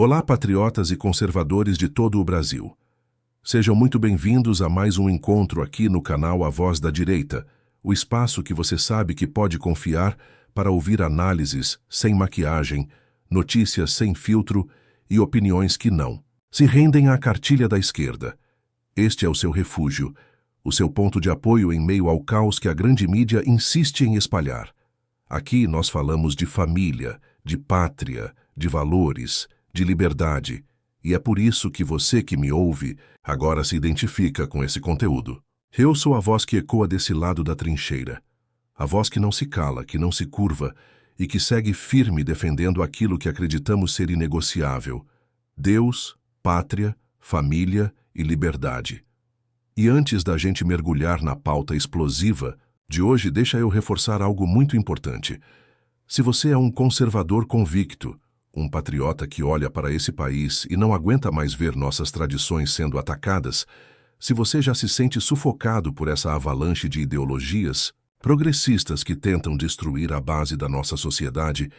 Olá, patriotas e conservadores de todo o Brasil. Sejam muito bem-vindos a mais um encontro aqui no canal A Voz da Direita, o espaço que você sabe que pode confiar para ouvir análises sem maquiagem, notícias sem filtro e opiniões que não se rendem à cartilha da esquerda. Este é o seu refúgio, o seu ponto de apoio em meio ao caos que a grande mídia insiste em espalhar. Aqui nós falamos de família, de pátria, de valores, de liberdade, e é por isso que você que me ouve agora se identifica com esse conteúdo. Eu sou a voz que ecoa desse lado da trincheira, a voz que não se cala, que não se curva e que segue firme defendendo aquilo que acreditamos ser inegociável: Deus, pátria, família e liberdade. E antes da gente mergulhar na pauta explosiva de hoje, deixa eu reforçar algo muito importante. Se você é um conservador convicto, um patriota que olha para esse país e não aguenta mais ver nossas tradições sendo atacadas, se você já se sente sufocado por essa avalanche de ideologias progressistas que tentam destruir a base da nossa sociedade,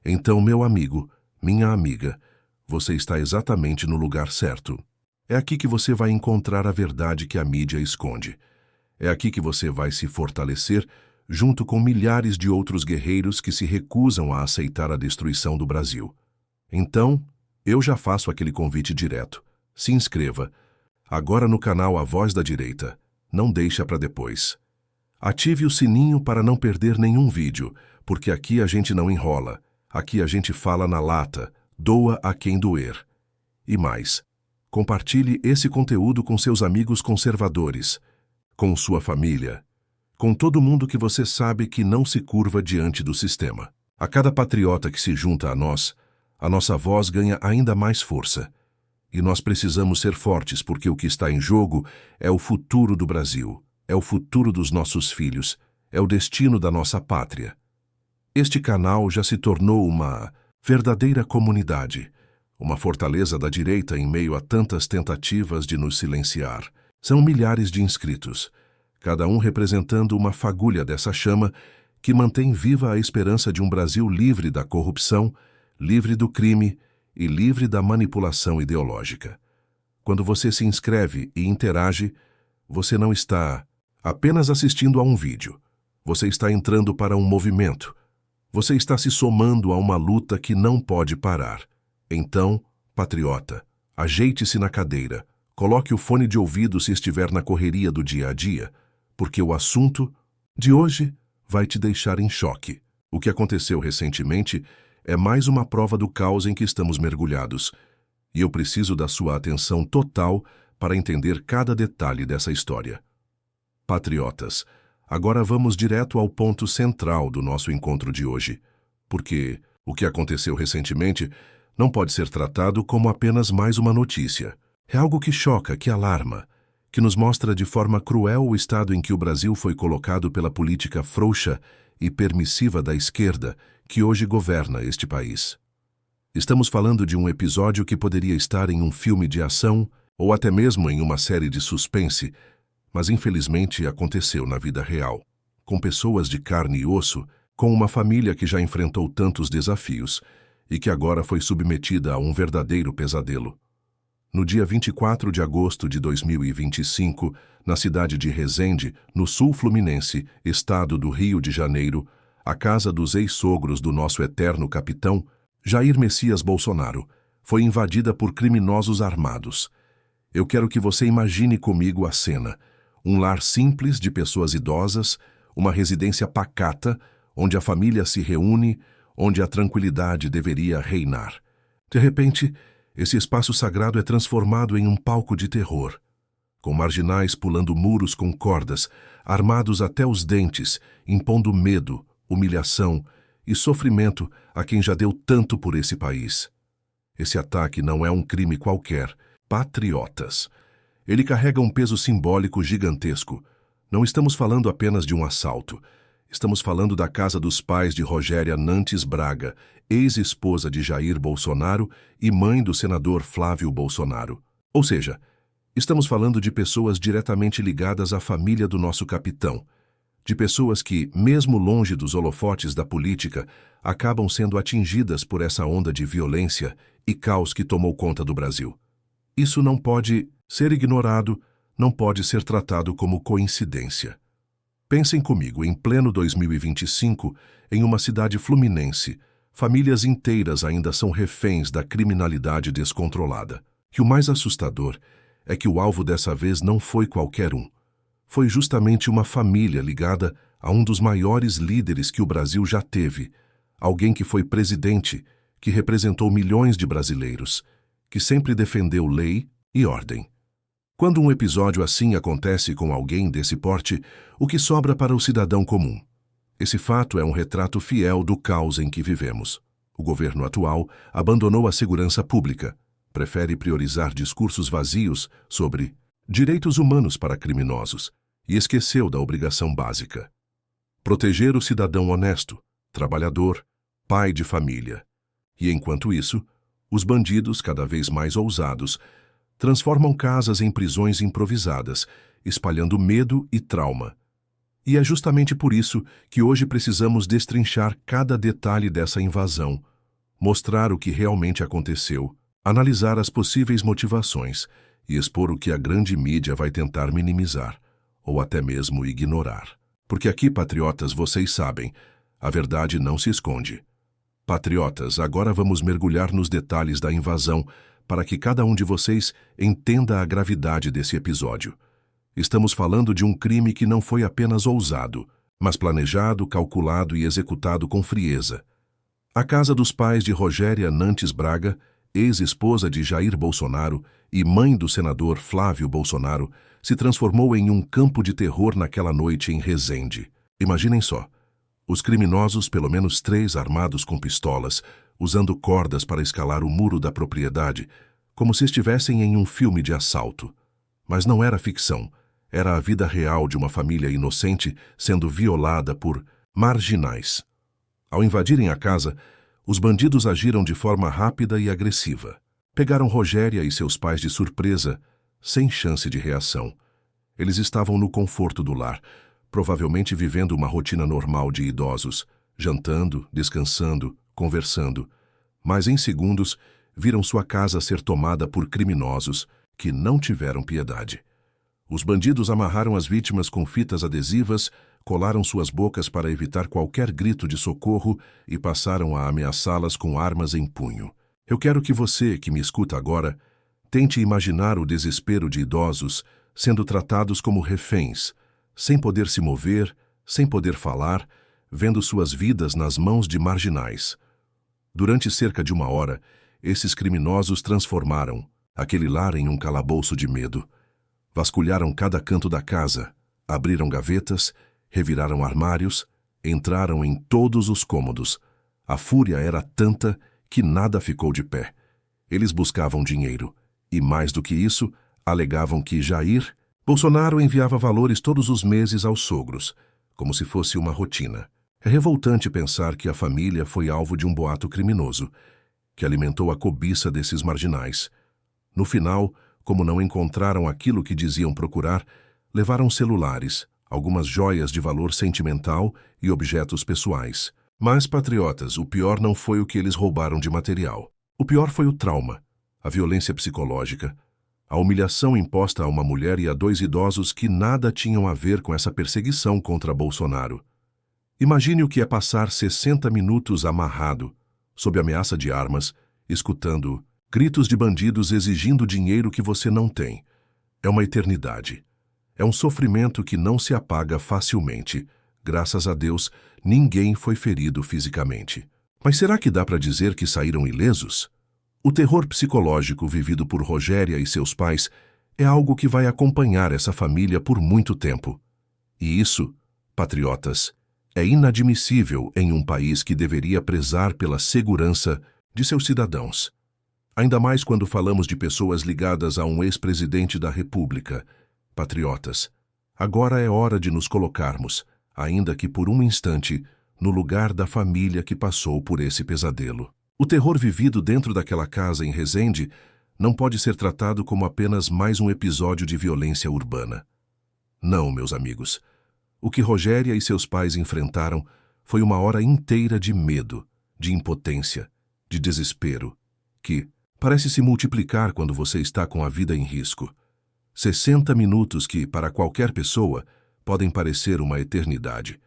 então, meu amigo, minha amiga, você está exatamente no lugar certo. É aqui que você vai encontrar a verdade que a mídia esconde. É aqui que você vai se fortalecer junto com milhares de outros guerreiros que se recusam a aceitar a destruição do Brasil. Então, eu já faço aquele convite direto. Se inscreva. Agora no canal A Voz da Direita. Não deixa para depois. Ative o sininho para não perder nenhum vídeo, porque aqui a gente não enrola. Aqui a gente fala na lata. Doa a quem doer. E mais, compartilhe esse conteúdo com seus amigos conservadores, com sua família, com todo mundo que você sabe que não se curva diante do sistema. A cada patriota que se junta a nossa voz ganha ainda mais força. E nós precisamos ser fortes porque o que está em jogo é o futuro do Brasil, é o futuro dos nossos filhos, é o destino da nossa pátria. Este canal já se tornou uma verdadeira comunidade, uma fortaleza da direita em meio a tantas tentativas de nos silenciar. São milhares de inscritos, cada um representando uma fagulha dessa chama que mantém viva a esperança de um Brasil livre da corrupção, livre do crime e livre da manipulação ideológica. Quando você se inscreve e interage, você não está apenas assistindo a um vídeo. Você está entrando para um movimento. Você está se somando a uma luta que não pode parar. Então, patriota, ajeite-se na cadeira, coloque o fone de ouvido se estiver na correria do dia a dia, porque o assunto de hoje vai te deixar em choque. O que aconteceu recentemente é mais uma prova do caos em que estamos mergulhados, e eu preciso da sua atenção total para entender cada detalhe dessa história. Patriotas, agora vamos direto ao ponto central do nosso encontro de hoje, porque o que aconteceu recentemente não pode ser tratado como apenas mais uma notícia. É algo que choca, que alarma, que nos mostra de forma cruel o estado em que o Brasil foi colocado pela política frouxa e permissiva da esquerda que hoje governa este país. Estamos falando de um episódio que poderia estar em um filme de ação ou até mesmo em uma série de suspense, mas infelizmente aconteceu na vida real, com pessoas de carne e osso, com uma família que já enfrentou tantos desafios e que agora foi submetida a um verdadeiro pesadelo. No dia 24 de agosto de 2025, na cidade de Resende, no sul fluminense, estado do Rio de Janeiro, a casa dos ex-sogros do nosso eterno capitão, Jair Messias Bolsonaro, foi invadida por criminosos armados. Eu quero que você imagine comigo a cena: um lar simples de pessoas idosas, uma residência pacata, onde a família se reúne, onde a tranquilidade deveria reinar. De repente, esse espaço sagrado é transformado em um palco de terror, com marginais pulando muros com cordas, armados até os dentes, impondo medo, humilhação e sofrimento a quem já deu tanto por esse país. Esse ataque não é um crime qualquer, patriotas. Ele carrega um peso simbólico gigantesco. Não estamos falando apenas de um assalto. Estamos falando da casa dos pais de Rogéria Nantes Braga, ex-esposa de Jair Bolsonaro e mãe do senador Flávio Bolsonaro. Ou seja, estamos falando de pessoas diretamente ligadas à família do nosso capitão, de pessoas que, mesmo longe dos holofotes da política, acabam sendo atingidas por essa onda de violência e caos que tomou conta do Brasil. Isso não pode ser ignorado, não pode ser tratado como coincidência. Pensem comigo, em pleno 2025, em uma cidade fluminense, famílias inteiras ainda são reféns da criminalidade descontrolada. E o mais assustador é que o alvo dessa vez não foi qualquer um. Foi justamente uma família ligada a um dos maiores líderes que o Brasil já teve, alguém que foi presidente, que representou milhões de brasileiros, que sempre defendeu lei e ordem. Quando um episódio assim acontece com alguém desse porte, o que sobra para o cidadão comum? Esse fato é um retrato fiel do caos em que vivemos. O governo atual abandonou a segurança pública, prefere priorizar discursos vazios sobre direitos humanos para criminosos e esqueceu da obrigação básica: proteger o cidadão honesto, trabalhador, pai de família. E enquanto isso, os bandidos, cada vez mais ousados, transformam casas em prisões improvisadas, espalhando medo e trauma. E é justamente por isso que hoje precisamos destrinchar cada detalhe dessa invasão, mostrar o que realmente aconteceu, analisar as possíveis motivações e expor o que a grande mídia vai tentar minimizar, ou até mesmo ignorar. Porque aqui, patriotas, vocês sabem, a verdade não se esconde. Patriotas, agora vamos mergulhar nos detalhes da invasão para que cada um de vocês entenda a gravidade desse episódio. Estamos falando de um crime que não foi apenas ousado, mas planejado, calculado e executado com frieza. A casa dos pais de Rogéria Nantes Braga, ex-esposa de Jair Bolsonaro e mãe do senador Flávio Bolsonaro, se transformou em um campo de terror naquela noite em Resende. Imaginem só, os criminosos, pelo menos 3 armados com pistolas, usando cordas para escalar o muro da propriedade, como se estivessem em um filme de assalto. Mas não era ficção, era a vida real de uma família inocente sendo violada por marginais. Ao invadirem a casa, os bandidos agiram de forma rápida e agressiva. Pegaram Rogéria e seus pais de surpresa, sem chance de reação. Eles estavam no conforto do lar, provavelmente vivendo uma rotina normal de idosos, jantando, descansando, conversando, mas em segundos viram sua casa ser tomada por criminosos que não tiveram piedade. Os bandidos amarraram as vítimas com fitas adesivas, colaram suas bocas para evitar qualquer grito de socorro e passaram a ameaçá-las com armas em punho. Eu quero que você, que me escuta agora, tente imaginar o desespero de idosos sendo tratados como reféns, sem poder se mover, sem poder falar, vendo suas vidas nas mãos de marginais. Durante cerca de 1 hora, esses criminosos transformaram aquele lar em um calabouço de medo. Vasculharam cada canto da casa, abriram gavetas, reviraram armários, entraram em todos os cômodos. A fúria era tanta que nada ficou de pé. Eles buscavam dinheiro e, mais do que isso, alegavam que Jair Bolsonaro enviava valores todos os meses aos sogros, como se fosse uma rotina. É revoltante pensar que a família foi alvo de um boato criminoso, que alimentou a cobiça desses marginais. No final, como não encontraram aquilo que diziam procurar, levaram celulares, algumas joias de valor sentimental e objetos pessoais. Mas, patriotas, o pior não foi o que eles roubaram de material. O pior foi o trauma, a violência psicológica, a humilhação imposta a uma mulher e a 2 idosos que nada tinham a ver com essa perseguição contra Bolsonaro. Imagine o que é passar 60 minutos amarrado, sob ameaça de armas, escutando gritos de bandidos exigindo dinheiro que você não tem. É uma eternidade. É um sofrimento que não se apaga facilmente. Graças a Deus, ninguém foi ferido fisicamente. Mas será que dá para dizer que saíram ilesos? O terror psicológico vivido por Rogéria e seus pais é algo que vai acompanhar essa família por muito tempo. E isso, patriotas, é inadmissível em um país que deveria prezar pela segurança de seus cidadãos. Ainda mais quando falamos de pessoas ligadas a um ex-presidente da República. Patriotas, agora é hora de nos colocarmos, ainda que por um instante, no lugar da família que passou por esse pesadelo. O terror vivido dentro daquela casa em Resende não pode ser tratado como apenas mais um episódio de violência urbana. Não, meus amigos. O que Rogéria e seus pais enfrentaram foi uma hora inteira de medo, de impotência, de desespero, que parece se multiplicar quando você está com a vida em risco. 60 minutos que, para qualquer pessoa, podem parecer uma eternidade.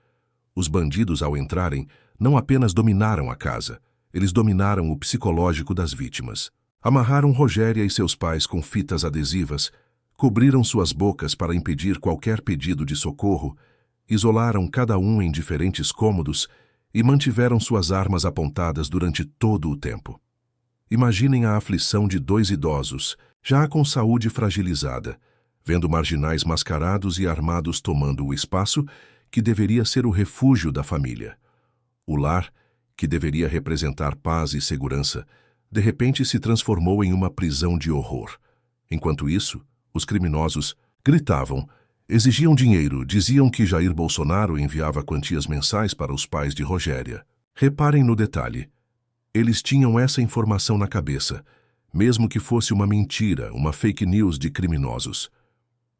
Os bandidos, ao entrarem, não apenas dominaram a casa, eles dominaram o psicológico das vítimas. Amarraram Rogéria e seus pais com fitas adesivas, cobriram suas bocas para impedir qualquer pedido de socorro, isolaram cada um em diferentes cômodos e mantiveram suas armas apontadas durante todo o tempo. Imaginem a aflição de 2 idosos, já com saúde fragilizada, vendo marginais mascarados e armados tomando o espaço que deveria ser o refúgio da família. O lar, que deveria representar paz e segurança, de repente se transformou em uma prisão de horror. Enquanto isso, os criminosos gritavam, exigiam dinheiro, diziam que Jair Bolsonaro enviava quantias mensais para os pais de Rogéria. Reparem no detalhe. Eles tinham essa informação na cabeça, mesmo que fosse uma mentira, uma fake news de criminosos.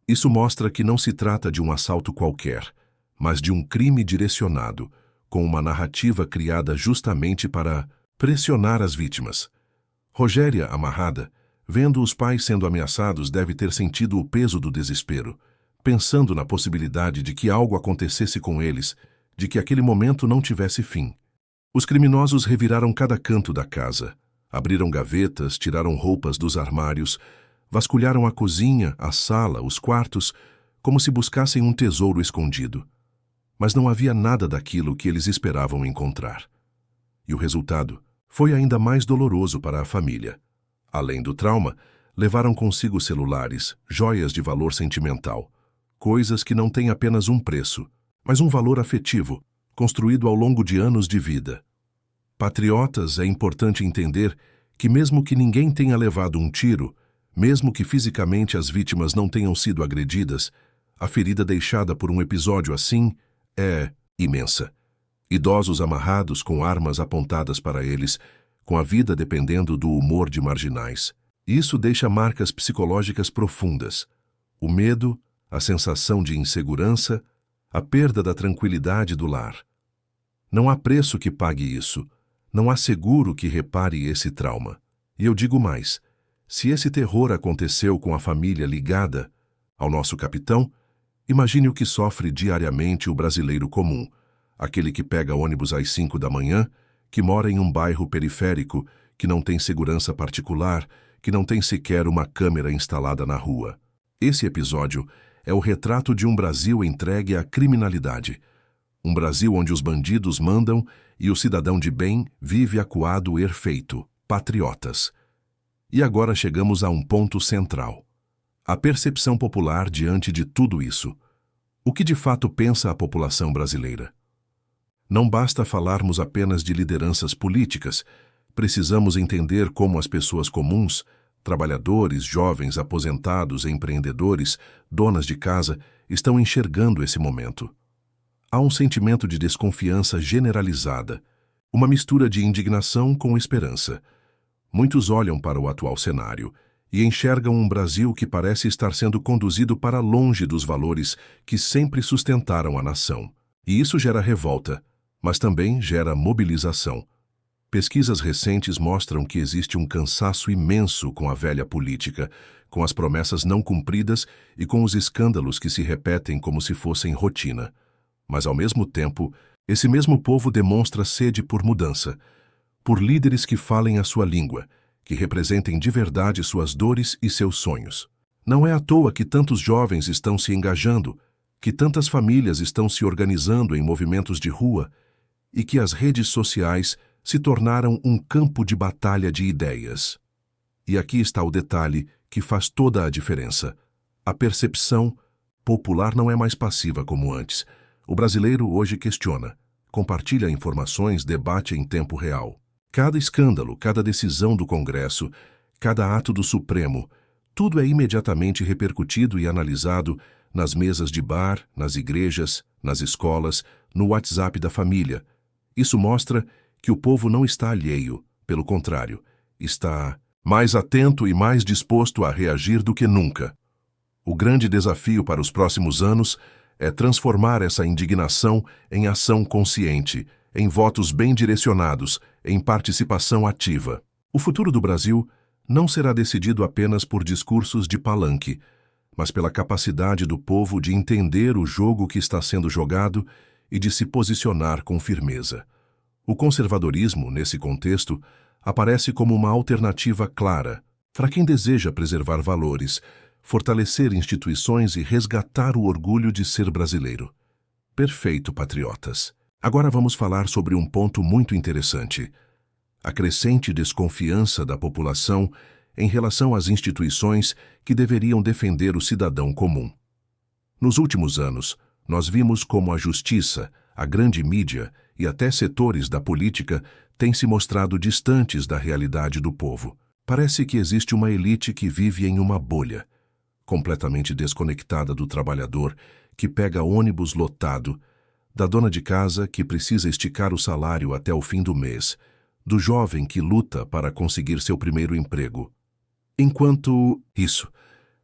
Isso mostra que não se trata de um assalto qualquer, mas de um crime direcionado, com uma narrativa criada justamente para pressionar as vítimas. Rogéria, amarrada, vendo os pais sendo ameaçados, deve ter sentido o peso do desespero, pensando na possibilidade de que algo acontecesse com eles, de que aquele momento não tivesse fim. Os criminosos reviraram cada canto da casa, abriram gavetas, tiraram roupas dos armários, vasculharam a cozinha, a sala, os quartos, como se buscassem um tesouro escondido. Mas não havia nada daquilo que eles esperavam encontrar. E o resultado foi ainda mais doloroso para a família. Além do trauma, levaram consigo celulares, joias de valor sentimental, coisas que não têm apenas um preço, mas um valor afetivo, construído ao longo de anos de vida. Patriotas, é importante entender que mesmo que ninguém tenha levado um tiro, mesmo que fisicamente as vítimas não tenham sido agredidas, a ferida deixada por um episódio assim é imensa. Idosos amarrados com armas apontadas para eles, com a vida dependendo do humor de marginais. Isso deixa marcas psicológicas profundas. O medo, a sensação de insegurança, a perda da tranquilidade do lar. Não há preço que pague isso. Não há seguro que repare esse trauma. E eu digo mais, se esse terror aconteceu com a família ligada ao nosso capitão, imagine o que sofre diariamente o brasileiro comum, aquele que pega ônibus às 5 da manhã, que mora em um bairro periférico, que não tem segurança particular, que não tem sequer uma câmera instalada na rua. Esse episódio é o retrato de um Brasil entregue à criminalidade. Um Brasil onde os bandidos mandam e o cidadão de bem vive acuado erfeito, patriotas. E agora chegamos a um ponto central. A percepção popular diante de tudo isso. O que de fato pensa a população brasileira? Não basta falarmos apenas de lideranças políticas, precisamos entender como as pessoas comuns, trabalhadores, jovens, aposentados, empreendedores, donas de casa, estão enxergando esse momento. Há um sentimento de desconfiança generalizada, uma mistura de indignação com esperança. Muitos olham para o atual cenário e enxergam um Brasil que parece estar sendo conduzido para longe dos valores que sempre sustentaram a nação. E isso gera revolta, mas também gera mobilização. Pesquisas recentes mostram que existe um cansaço imenso com a velha política, com as promessas não cumpridas e com os escândalos que se repetem como se fossem rotina. Mas, ao mesmo tempo, esse mesmo povo demonstra sede por mudança, por líderes que falem a sua língua, que representem de verdade suas dores e seus sonhos. Não é à toa que tantos jovens estão se engajando, que tantas famílias estão se organizando em movimentos de rua e que as redes sociais se tornaram um campo de batalha de ideias. E aqui está o detalhe que faz toda a diferença. A percepção popular não é mais passiva como antes. O brasileiro hoje questiona, compartilha informações, debate em tempo real. Cada escândalo, cada decisão do Congresso, cada ato do Supremo, tudo é imediatamente repercutido e analisado nas mesas de bar, nas igrejas, nas escolas, no WhatsApp da família. Isso mostra que o povo não está alheio, pelo contrário, está mais atento e mais disposto a reagir do que nunca. O grande desafio para os próximos anos é transformar essa indignação em ação consciente, em votos bem direcionados, em participação ativa. O futuro do Brasil não será decidido apenas por discursos de palanque, mas pela capacidade do povo de entender o jogo que está sendo jogado e de se posicionar com firmeza. O conservadorismo, nesse contexto, aparece como uma alternativa clara para quem deseja preservar valores, fortalecer instituições e resgatar o orgulho de ser brasileiro. Perfeito, patriotas. Agora vamos falar sobre um ponto muito interessante: a crescente desconfiança da população em relação às instituições que deveriam defender o cidadão comum. Nos últimos anos, nós vimos como a justiça, a grande mídia e até setores da política têm se mostrado distantes da realidade do povo. Parece que existe uma elite que vive em uma bolha, completamente desconectada do trabalhador que pega ônibus lotado, da dona de casa que precisa esticar o salário até o fim do mês, do jovem que luta para conseguir seu primeiro emprego. Enquanto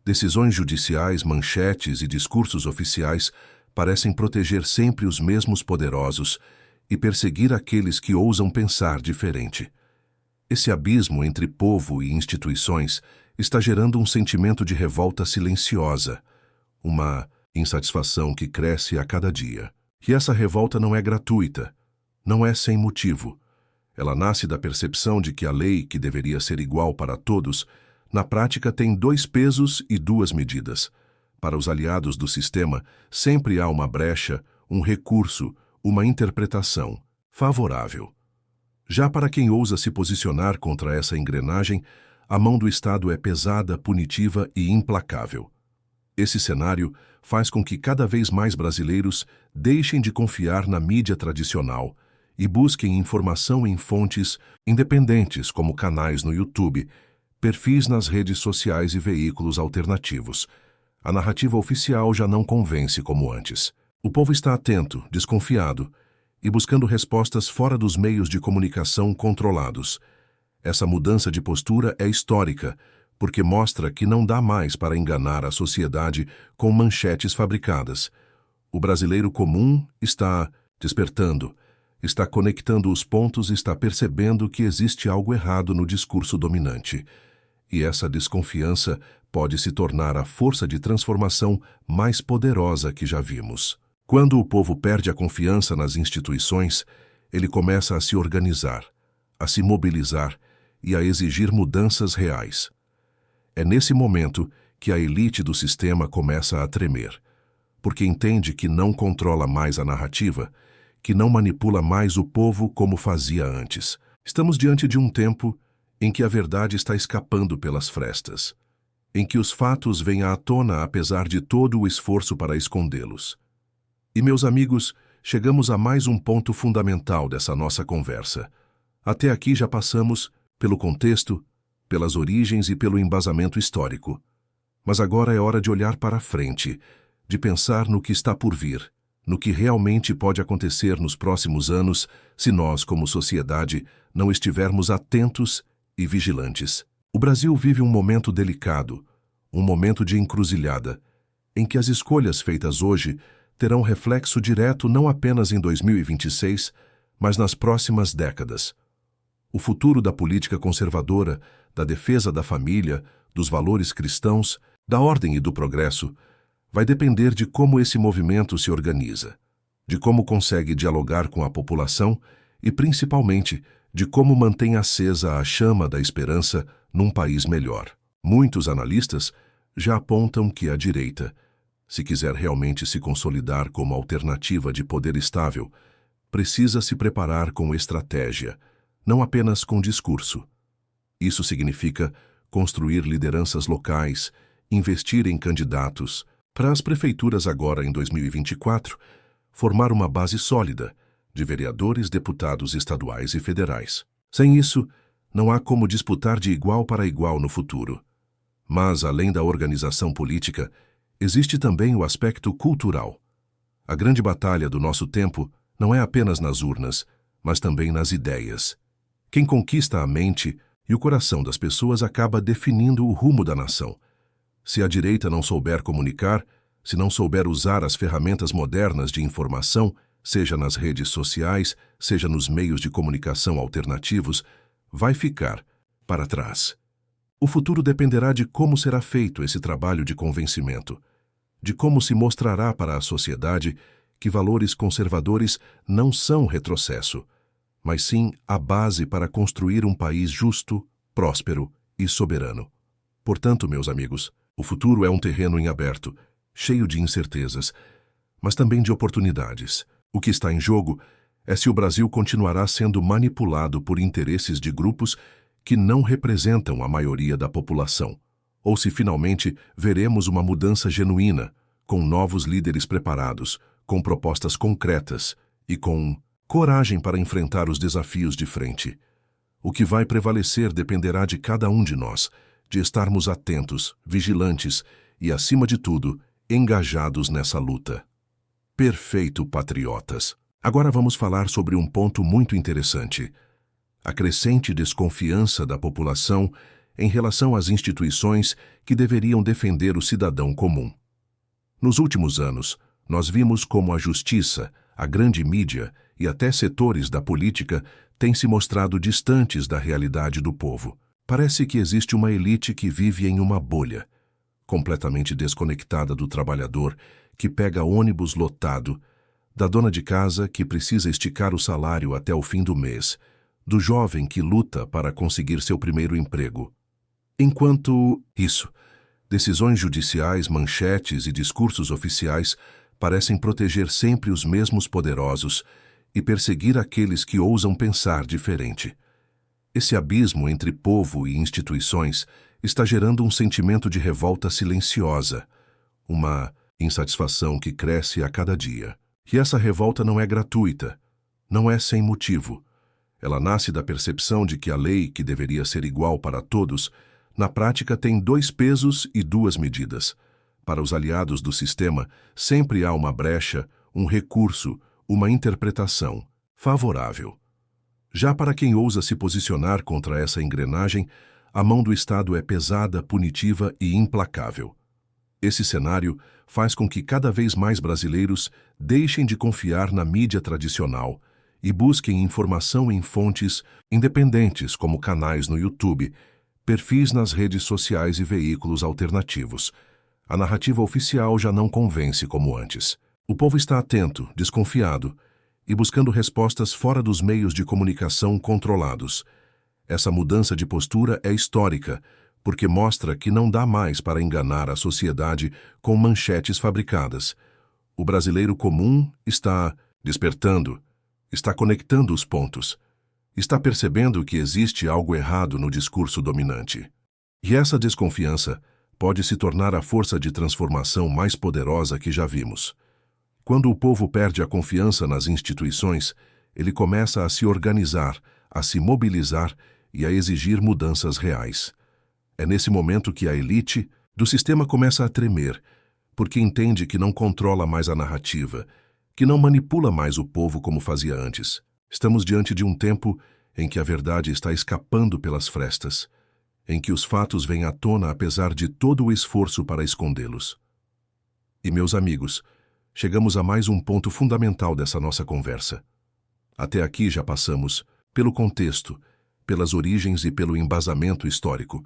decisões judiciais, manchetes e discursos oficiais parecem proteger sempre os mesmos poderosos e perseguir aqueles que ousam pensar diferente. Esse abismo entre povo e instituições está gerando um sentimento de revolta silenciosa, uma insatisfação que cresce a cada dia. E essa revolta não é gratuita, não é sem motivo. Ela nasce da percepção de que a lei, que deveria ser igual para todos, na prática tem 2 pesos e 2 medidas. Para os aliados do sistema, sempre há uma brecha, um recurso, uma interpretação favorável. Já para quem ousa se posicionar contra essa engrenagem, a mão do Estado é pesada, punitiva e implacável. Esse cenário faz com que cada vez mais brasileiros deixem de confiar na mídia tradicional e busquem informação em fontes independentes como canais no YouTube, perfis nas redes sociais e veículos alternativos. A narrativa oficial já não convence como antes. O povo está atento, desconfiado e buscando respostas fora dos meios de comunicação controlados. Essa mudança de postura é histórica, porque mostra que não dá mais para enganar a sociedade com manchetes fabricadas. O brasileiro comum está despertando, está conectando os pontos e está percebendo que existe algo errado no discurso dominante. E essa desconfiança pode se tornar a força de transformação mais poderosa que já vimos. Quando o povo perde a confiança nas instituições, ele começa a se organizar, a se mobilizar e a exigir mudanças reais. É nesse momento que a elite do sistema começa a tremer, porque entende que não controla mais a narrativa, que não manipula mais o povo como fazia antes. Estamos diante de um tempo em que a verdade está escapando pelas frestas, em que os fatos vêm à tona apesar de todo o esforço para escondê-los. E, meus amigos, chegamos a mais um ponto fundamental dessa nossa conversa. Até aqui já passamos pelo contexto, pelas origens e pelo embasamento histórico. Mas agora é hora de olhar para frente, de pensar no que está por vir, no que realmente pode acontecer nos próximos anos se nós, como sociedade, não estivermos atentos e vigilantes. O Brasil vive um momento delicado, um momento de encruzilhada, em que as escolhas feitas hoje terão reflexo direto não apenas em 2026, mas nas próximas décadas. O futuro da política conservadora, da defesa da família, dos valores cristãos, da ordem e do progresso, vai depender de como esse movimento se organiza, de como consegue dialogar com a população e, principalmente, de como mantém acesa a chama da esperança num país melhor. Muitos analistas já apontam que a direita, se quiser realmente se consolidar como alternativa de poder estável, precisa se preparar com estratégia, não apenas com discurso. Isso significa construir lideranças locais, investir em candidatos, para as prefeituras agora em 2024, formar uma base sólida de vereadores, deputados estaduais e federais. Sem isso, não há como disputar de igual para igual no futuro. Mas, além da organização política, existe também o aspecto cultural. A grande batalha do nosso tempo não é apenas nas urnas, mas também nas ideias. Quem conquista a mente e o coração das pessoas acaba definindo o rumo da nação. Se a direita não souber comunicar, se não souber usar as ferramentas modernas de informação, seja nas redes sociais, seja nos meios de comunicação alternativos, vai ficar para trás. O futuro dependerá de como será feito esse trabalho de convencimento, de como se mostrará para a sociedade que valores conservadores não são retrocesso, mas sim a base para construir um país justo, próspero e soberano. Portanto, meus amigos, o futuro é um terreno em aberto, cheio de incertezas, mas também de oportunidades. O que está em jogo é se o Brasil continuará sendo manipulado por interesses de grupos que não representam a maioria da população, ou se finalmente veremos uma mudança genuína, com novos líderes preparados, com propostas concretas e com coragem para enfrentar os desafios de frente. O que vai prevalecer dependerá de cada um de nós, de estarmos atentos, vigilantes e, acima de tudo, engajados nessa luta. Perfeito, patriotas! Agora vamos falar sobre um ponto muito interessante: a crescente desconfiança da população em relação às instituições que deveriam defender o cidadão comum. Nos últimos anos, nós vimos como a justiça, a grande mídia e até setores da política têm se mostrado distantes da realidade do povo. Parece que existe uma elite que vive em uma bolha, completamente desconectada do trabalhador que pega ônibus lotado, da dona de casa que precisa esticar o salário até o fim do mês, do jovem que luta para conseguir seu primeiro emprego. Enquanto isso, decisões judiciais, manchetes e discursos oficiais parecem proteger sempre os mesmos poderosos e perseguir aqueles que ousam pensar diferente. Esse abismo entre povo e instituições está gerando um sentimento de revolta silenciosa, uma insatisfação que cresce a cada dia. E essa revolta não é gratuita, não é sem motivo. Ela nasce da percepção de que a lei, que deveria ser igual para todos, na prática tem 2 pesos e 2 medidas. Para os aliados do sistema, sempre há uma brecha, um recurso, uma interpretação favorável. Já para quem ousa se posicionar contra essa engrenagem, a mão do Estado é pesada, punitiva e implacável. Esse cenário faz com que cada vez mais brasileiros deixem de confiar na mídia tradicional e busquem informação em fontes independentes como canais no YouTube, perfis nas redes sociais e veículos alternativos. A narrativa oficial já não convence como antes. O povo está atento, desconfiado e buscando respostas fora dos meios de comunicação controlados. Essa mudança de postura é histórica, porque mostra que não dá mais para enganar a sociedade com manchetes fabricadas. O brasileiro comum está despertando, está conectando os pontos, está percebendo que existe algo errado no discurso dominante. E essa desconfiança pode se tornar a força de transformação mais poderosa que já vimos. Quando o povo perde a confiança nas instituições, ele começa a se organizar, a se mobilizar e a exigir mudanças reais. É nesse momento que a elite do sistema começa a tremer, porque entende que não controla mais a narrativa, que não manipula mais o povo como fazia antes. Estamos diante de um tempo em que a verdade está escapando pelas frestas, em que os fatos vêm à tona apesar de todo o esforço para escondê-los. E, meus amigos, chegamos a mais um ponto fundamental dessa nossa conversa. Até aqui já passamos pelo contexto, pelas origens e pelo embasamento histórico.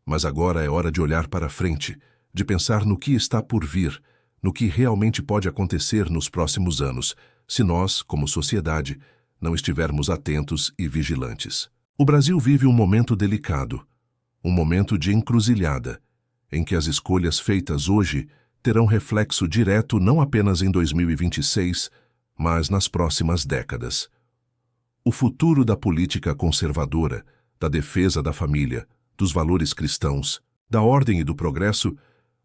Mas agora é hora de olhar para frente, de pensar no que está por vir, no que realmente pode acontecer nos próximos anos, se nós, como sociedade, não estivermos atentos e vigilantes. O Brasil vive um momento delicado, um momento de encruzilhada, em que as escolhas feitas hoje terão reflexo direto não apenas em 2026, mas nas próximas décadas. O futuro da política conservadora, da defesa da família, dos valores cristãos, da ordem e do progresso,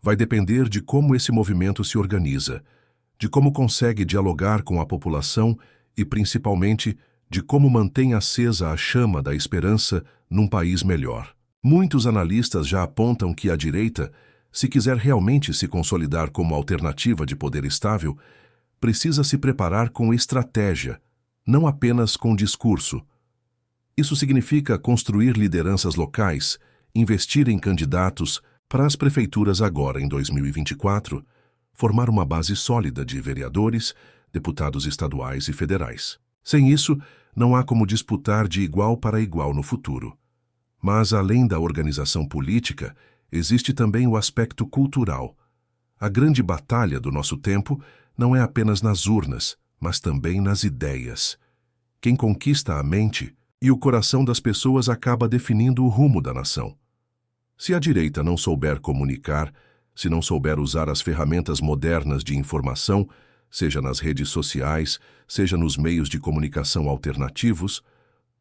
vai depender de como esse movimento se organiza, de como consegue dialogar com a população e, principalmente, de como mantém acesa a chama da esperança num país melhor. Muitos analistas já apontam que a direita, se quiser realmente se consolidar como alternativa de poder estável, precisa se preparar com estratégia, não apenas com discurso. Isso significa construir lideranças locais, investir em candidatos para as prefeituras agora em 2024, formar uma base sólida de vereadores, deputados estaduais e federais. Sem isso, não há como disputar de igual para igual no futuro. Mas, além da organização política, existe também o aspecto cultural. A grande batalha do nosso tempo não é apenas nas urnas, mas também nas ideias. Quem conquista a mente e o coração das pessoas acaba definindo o rumo da nação. Se a direita não souber comunicar, se não souber usar as ferramentas modernas de informação, seja nas redes sociais, seja nos meios de comunicação alternativos,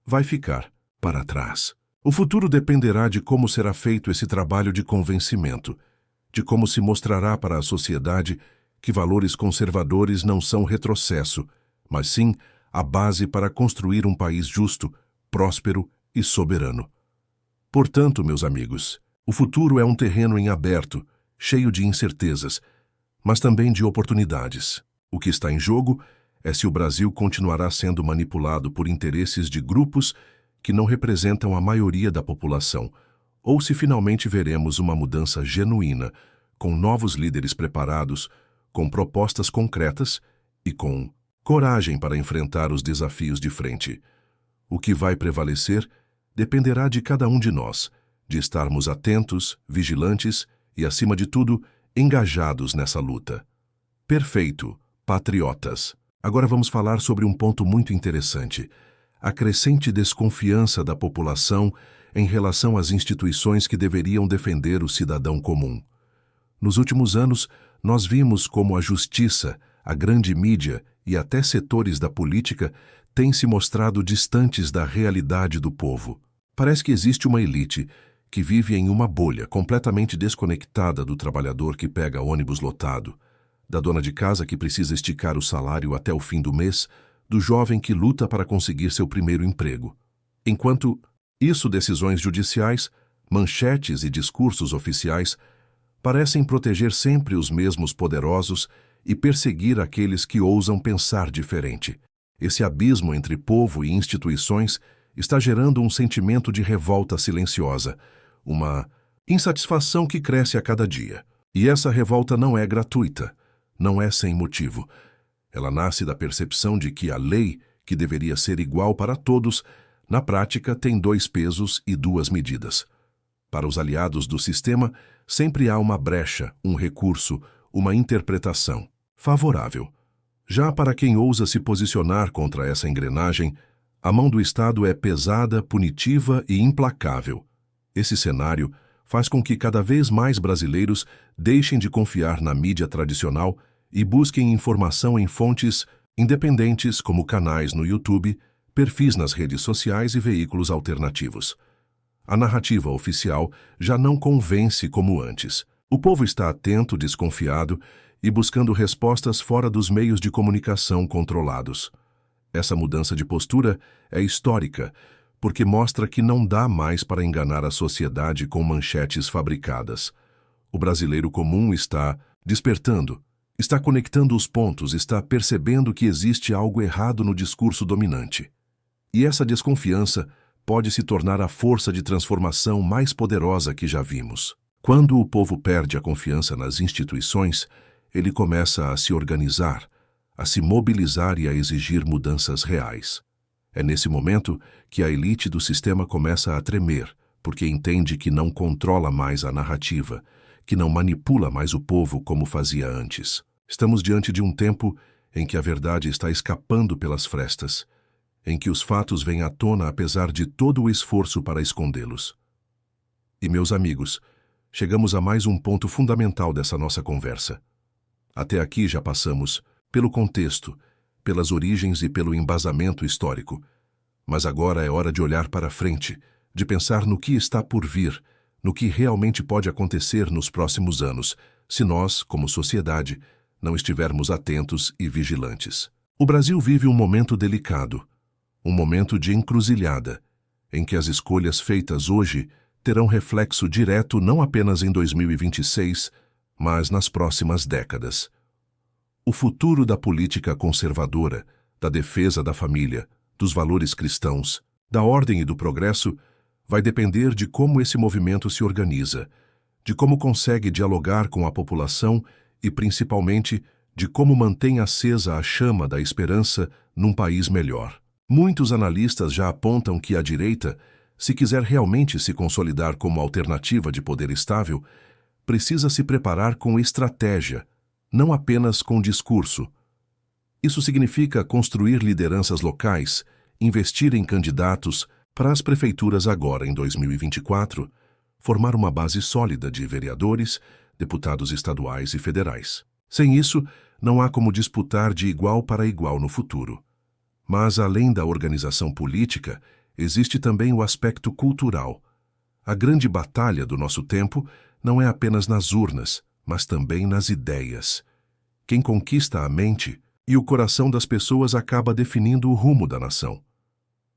vai ficar para trás. O futuro dependerá de como será feito esse trabalho de convencimento, de como se mostrará para a sociedade que valores conservadores não são retrocesso, mas sim a base para construir um país justo, próspero e soberano. Portanto, meus amigos, o futuro é um terreno em aberto, cheio de incertezas, mas também de oportunidades. O que está em jogo é se o Brasil continuará sendo manipulado por interesses de grupos que não representam a maioria da população, ou se finalmente veremos uma mudança genuína, com novos líderes preparados, com propostas concretas e com coragem para enfrentar os desafios de frente. O que vai prevalecer dependerá de cada um de nós, de estarmos atentos, vigilantes e, acima de tudo, engajados nessa luta. Perfeito, patriotas. Agora vamos falar sobre um ponto muito interessante: a crescente desconfiança da população em relação às instituições que deveriam defender o cidadão comum. Nos últimos anos, nós vimos como a justiça, a grande mídia e até setores da política têm se mostrado distantes da realidade do povo. Parece que existe uma elite que vive em uma bolha completamente desconectada do trabalhador que pega ônibus lotado, da dona de casa que precisa esticar o salário até o fim do mês, do jovem que luta para conseguir seu primeiro emprego. Enquanto isso, decisões judiciais, manchetes e discursos oficiais parecem proteger sempre os mesmos poderosos e perseguir aqueles que ousam pensar diferente. Esse abismo entre povo e instituições está gerando um sentimento de revolta silenciosa, uma insatisfação que cresce a cada dia. E essa revolta não é gratuita, não é sem motivo. Ela nasce da percepção de que a lei, que deveria ser igual para todos, na prática tem dois pesos e duas medidas. Para os aliados do sistema, sempre há uma brecha, um recurso, uma interpretação favorável. Já para quem ousa se posicionar contra essa engrenagem, a mão do Estado é pesada, punitiva e implacável. Esse cenário faz com que cada vez mais brasileiros deixem de confiar na mídia tradicional e busquem informação em fontes independentes como canais no YouTube, perfis nas redes sociais e veículos alternativos. A narrativa oficial já não convence como antes. O povo está atento, desconfiado e buscando respostas fora dos meios de comunicação controlados. Essa mudança de postura é histórica, porque mostra que não dá mais para enganar a sociedade com manchetes fabricadas. O brasileiro comum está despertando, está conectando os pontos, está percebendo que existe algo errado no discurso dominante. E essa desconfiança pode se tornar a força de transformação mais poderosa que já vimos. Quando o povo perde a confiança nas instituições, ele começa a se organizar, a se mobilizar e a exigir mudanças reais. É nesse momento que a elite do sistema começa a tremer, porque entende que não controla mais a narrativa, que não manipula mais o povo como fazia antes. Estamos diante de um tempo em que a verdade está escapando pelas frestas, em que os fatos vêm à tona apesar de todo o esforço para escondê-los. E, meus amigos, chegamos a mais um ponto fundamental dessa nossa conversa. Até aqui já passamos pelo contexto, pelas origens e pelo embasamento histórico. Mas agora é hora de olhar para frente, de pensar no que está por vir, no que realmente pode acontecer nos próximos anos, se nós, como sociedade, não estivermos atentos e vigilantes. O Brasil vive um momento delicado, um momento de encruzilhada, em que as escolhas feitas hoje terão reflexo direto não apenas em 2026, mas nas próximas décadas. O futuro da política conservadora, da defesa da família, dos valores cristãos, da ordem e do progresso, vai depender de como esse movimento se organiza, de como consegue dialogar com a população e, principalmente, de como mantém acesa a chama da esperança num país melhor. Muitos analistas já apontam que a direita, se quiser realmente se consolidar como alternativa de poder estável, precisa se preparar com estratégia, não apenas com discurso. Isso significa construir lideranças locais, investir em candidatos para as prefeituras agora em 2024, formar uma base sólida de vereadores, deputados estaduais e federais. Sem isso, não há como disputar de igual para igual no futuro. Mas, além da organização política, existe também o aspecto cultural. A grande batalha do nosso tempo não é apenas nas urnas, mas também nas ideias. Quem conquista a mente e o coração das pessoas acaba definindo o rumo da nação.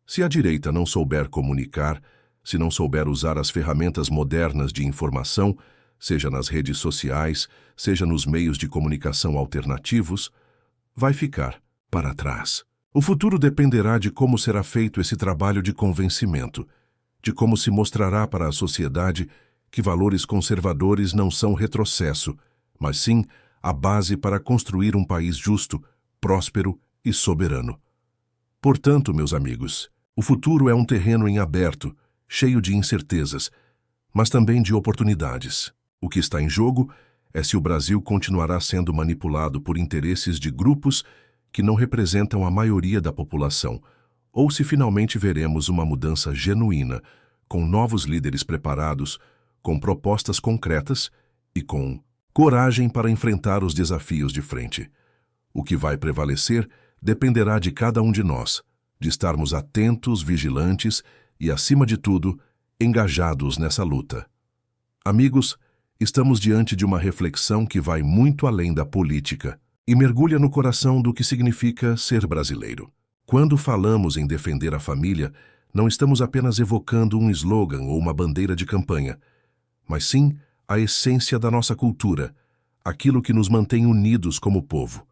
Se a direita não souber comunicar, se não souber usar as ferramentas modernas de informação, seja nas redes sociais, seja nos meios de comunicação alternativos, vai ficar para trás. O futuro dependerá de como será feito esse trabalho de convencimento, de como se mostrará para a sociedade que valores conservadores não são retrocesso, mas sim a base para construir um país justo, próspero e soberano. Portanto, meus amigos, o futuro é um terreno em aberto, cheio de incertezas, mas também de oportunidades. O que está em jogo é se o Brasil continuará sendo manipulado por interesses de grupos que não representam a maioria da população, ou se finalmente veremos uma mudança genuína, com novos líderes preparados, com propostas concretas e com coragem para enfrentar os desafios de frente. O que vai prevalecer dependerá de cada um de nós, de estarmos atentos, vigilantes e, acima de tudo, engajados nessa luta. Amigos, estamos diante de uma reflexão que vai muito além da política e mergulha no coração do que significa ser brasileiro. Quando falamos em defender a família, não estamos apenas evocando um slogan ou uma bandeira de campanha, mas sim a essência da nossa cultura, aquilo que nos mantém unidos como povo.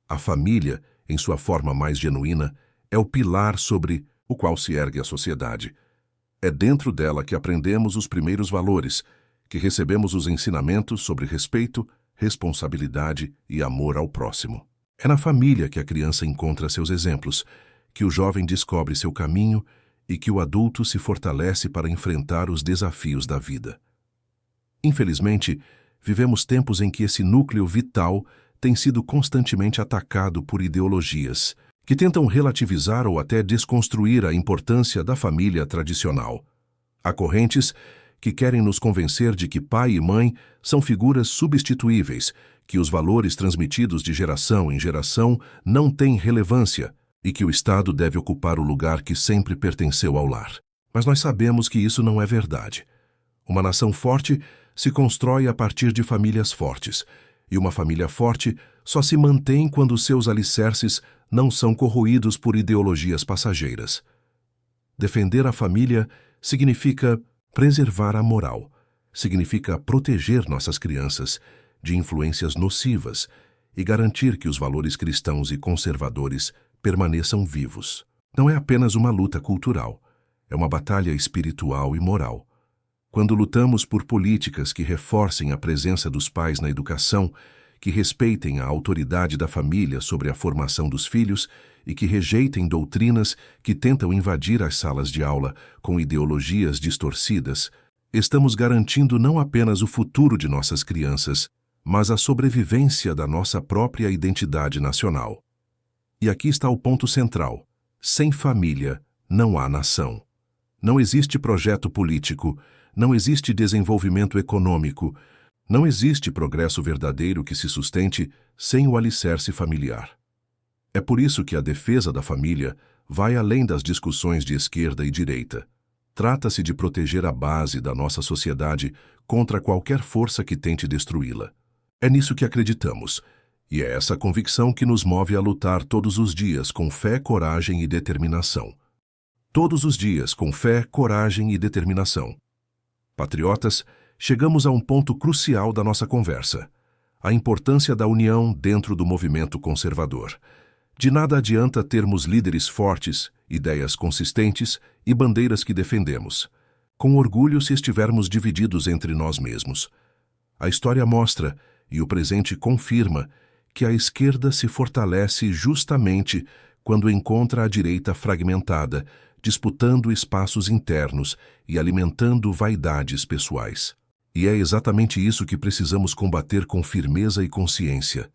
A família, em sua forma mais genuína, é o pilar sobre o qual se ergue a sociedade. É dentro dela que aprendemos os primeiros valores, que recebemos os ensinamentos sobre respeito, responsabilidade e amor ao próximo. É na família que a criança encontra seus exemplos, que o jovem descobre seu caminho e que o adulto se fortalece para enfrentar os desafios da vida. Infelizmente, vivemos tempos em que esse núcleo vital tem sido constantemente atacado por ideologias que tentam relativizar ou até desconstruir a importância da família tradicional. Há correntes que querem nos convencer de que pai e mãe são figuras substituíveis, que os valores transmitidos de geração em geração não têm relevância e que o Estado deve ocupar o lugar que sempre pertenceu ao lar. Mas nós sabemos que isso não é verdade. Uma nação forte se constrói a partir de famílias fortes, e uma família forte só se mantém quando seus alicerces não são corroídos por ideologias passageiras. Defender a família significa preservar a moral, significa proteger nossas crianças de influências nocivas e garantir que os valores cristãos e conservadores permaneçam vivos. Não é apenas uma luta cultural, é uma batalha espiritual e moral. Quando lutamos por políticas que reforcem a presença dos pais na educação, que respeitem a autoridade da família sobre a formação dos filhos e que rejeitem doutrinas que tentam invadir as salas de aula com ideologias distorcidas, estamos garantindo não apenas o futuro de nossas crianças, mas a sobrevivência da nossa própria identidade nacional. E aqui está o ponto central: sem família não há nação. Não existe projeto político, não existe desenvolvimento econômico, não existe progresso verdadeiro que se sustente sem o alicerce familiar. É por isso que a defesa da família vai além das discussões de esquerda e direita. Trata-se de proteger a base da nossa sociedade contra qualquer força que tente destruí-la. É nisso que acreditamos, e é essa convicção que nos move a lutar todos os dias com fé, coragem e determinação. Todos os dias com fé, coragem e determinação. Patriotas, chegamos a um ponto crucial da nossa conversa: a importância da união dentro do movimento conservador. De nada adianta termos líderes fortes, ideias consistentes e bandeiras que defendemos, com orgulho se estivermos divididos entre nós mesmos. A história mostra, e o presente confirma, que a esquerda se fortalece justamente quando encontra a direita fragmentada, disputando espaços internos e alimentando vaidades pessoais. E é exatamente isso que precisamos combater com firmeza e consciência.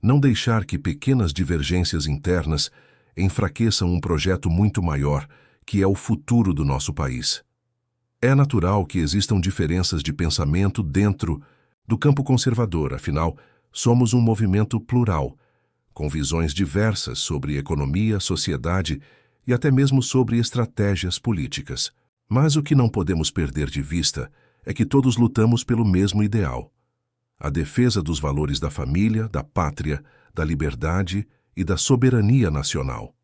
Não deixar que pequenas divergências internas enfraqueçam um projeto muito maior, que é o futuro do nosso país. É natural que existam diferenças de pensamento dentro do campo conservador, afinal, somos um movimento plural, com visões diversas sobre economia, sociedade e até mesmo sobre estratégias políticas. Mas o que não podemos perder de vista é que todos lutamos pelo mesmo ideal: a defesa dos valores da família, da pátria, da liberdade e da soberania nacional.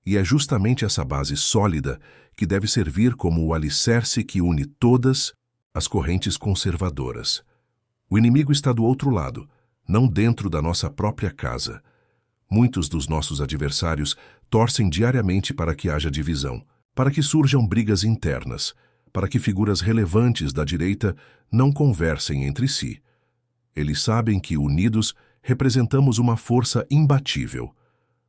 E é justamente essa base sólida que deve servir como o alicerce que une todas as correntes conservadoras. O inimigo está do outro lado, não dentro da nossa própria casa. Muitos dos nossos adversários torcem diariamente para que haja divisão, para que surjam brigas internas, para que figuras relevantes da direita não conversem entre si. Eles sabem que, unidos, representamos uma força imbatível.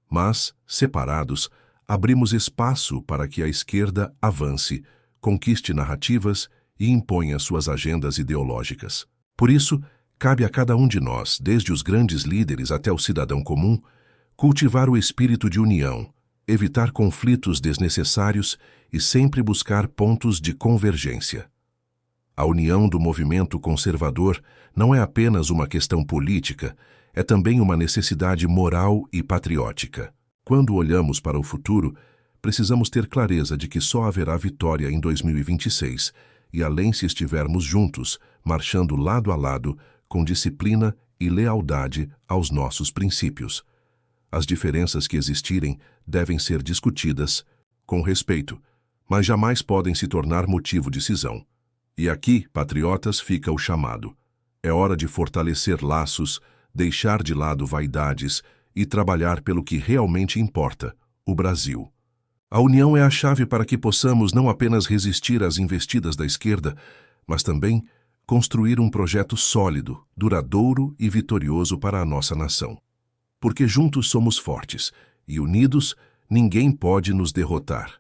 Mas, separados, abrimos espaço para que a esquerda avance, conquiste narrativas e imponha suas agendas ideológicas. Por isso, cabe a cada um de nós, desde os grandes líderes até o cidadão comum, cultivar o espírito de união, evitar conflitos desnecessários e sempre buscar pontos de convergência. A união do movimento conservador não é apenas uma questão política, é também uma necessidade moral e patriótica. Quando olhamos para o futuro, precisamos ter clareza de que só haverá vitória em 2026, e além se estivermos juntos, marchando lado a lado, com disciplina e lealdade aos nossos princípios. As diferenças que existirem devem ser discutidas com respeito, mas jamais podem se tornar motivo de cisão. E aqui, patriotas, fica o chamado. É hora de fortalecer laços, deixar de lado vaidades e trabalhar pelo que realmente importa, o Brasil. A união é a chave para que possamos não apenas resistir às investidas da esquerda, mas também construir um projeto sólido, duradouro e vitorioso para a nossa nação. Porque juntos somos fortes e unidos ninguém pode nos derrotar.